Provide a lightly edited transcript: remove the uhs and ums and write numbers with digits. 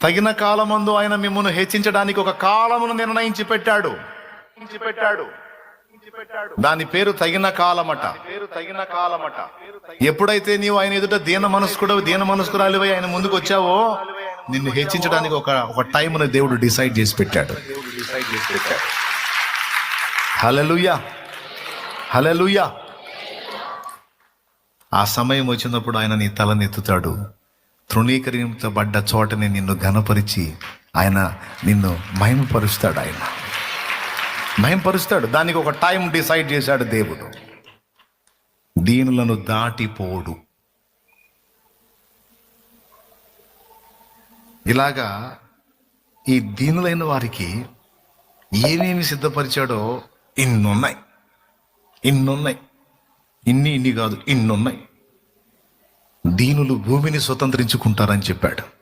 తగిన కాలమందు ఆయన మిమ్మల్ని హెచ్చించడానికి ఒక కాలమును నిర్ణయించి పెట్టాడు. దాని పేరు తగిన కాలమట. ఎప్పుడైతే నీవు ఆయన ఎదుట దీన మనస్కురాలివై ఆయన ముందుకు వచ్చావో, నిన్ను హెచ్చించడానికి ఒక టైంను దేవుడు డిసైడ్ చేసి పెట్టాడు. హల్లెలూయా, హల్లెలూయా. ఆ సమయం వచ్చినప్పుడు ఆయన నీ తలనెత్తుతాడు. తృణీకరించబడ్డ చోటని నిన్ను ఘనపరిచి ఆయన నిన్ను మహిమపరుస్తాడు. ఆయన మహిమపరుస్తాడు. దానికి ఒక టైం డిసైడ్ చేశాడు దేవుడు. దీనులను దాటిపోడు. ఇలాగా ఈ దీనులైన వారికి ఏమేమి సిద్ధపరిచాడో ఇన్నున్నాయి. ఇన్ని కాదు, ఇన్నున్నాయి. దీనులు భూమిని స్వతంత్రించుకుంటారని చెప్పాడు.